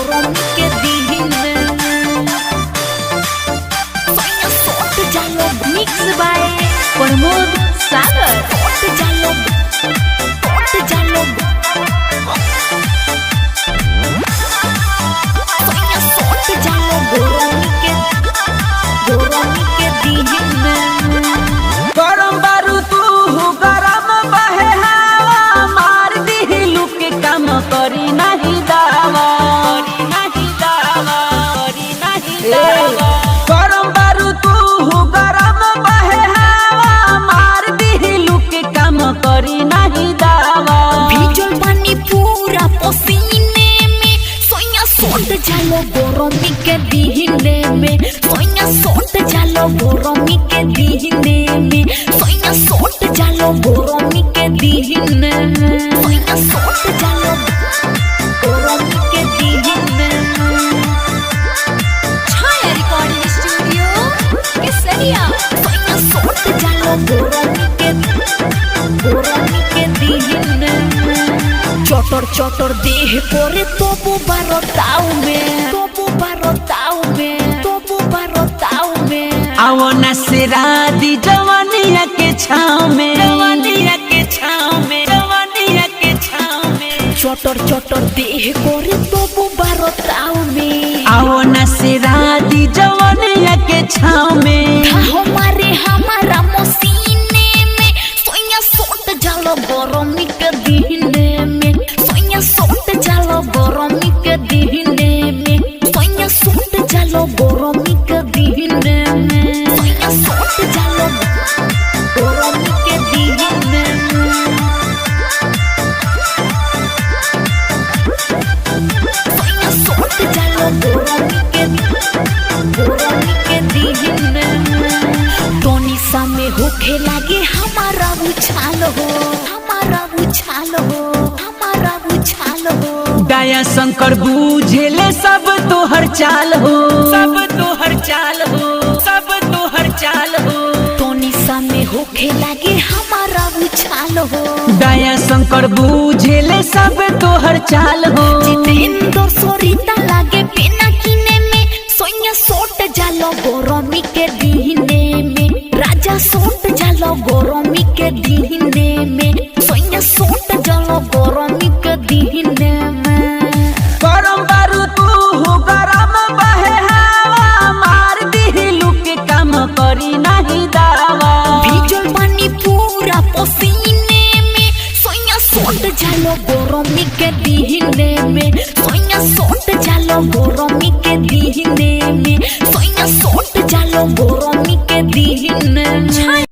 गरमी के दिन सोया सोट जालो मिक्स बाय प्रमोद सागर सोट जालो सोया सोट जालो गरमी के दिन गरम बारू तू गरम बहे हवा मार दी लुक के काम करी नहीं दावा गरम बारू तू गरम बहे हवा मार दी लुक के काम करी नहीं दावा भीजल पानी पूरा पसीने में सोया सोट जालो गरमी के दिन में सोया सोट जालो गरमी के दिन में सोया सोट जालो गरमी के दिन में सोया सोट जालो गरमी के दिन में छाया रिकॉर्डिंग स्टूडियो केसरिया सोया सोट जालो गरमी के दिन में चटर चटर देह करे तबु बारताऊ में आओ नसरा दी जवानिया के छाँव में चटर चटर देह करे तबु बारताऊ में आओ नसरा दी जवानिया के छाँव में हमारा मसीने में सोया सोट जालो गरमी के दिन में सोया सोट जालो गरमी के दिन में सोया सोट जालो गरमी के दिन में सोया सोट जालो गरमी के दिन में सोया सोट जालो गरमी के दिन में टोनिसा में होखे लागे हमारा उछाल हो दया शंकर बूझेले सब तोहर चाल हो टोनिसा में होखे लागे हमारा उछाल हो दया शंकर बूझेले सब तोहर चाल हो जितेंद्र सोरीता लागे बिना किने में सोया सोट जालो गरमी के दीने में राजा सोट जालो गरमी के दीने में सोया सोट जालो गरमी के दीने में गरम बारू तू गरम बहे हवा मार दी लुक के काम करी नहीं दावा भीजल पानी पूरा पसीने में सोया सोट जालो गरमी के दीने में सोया सोट जालो गरमी के दीने में सोया सोट जालो गरमी के दीने में।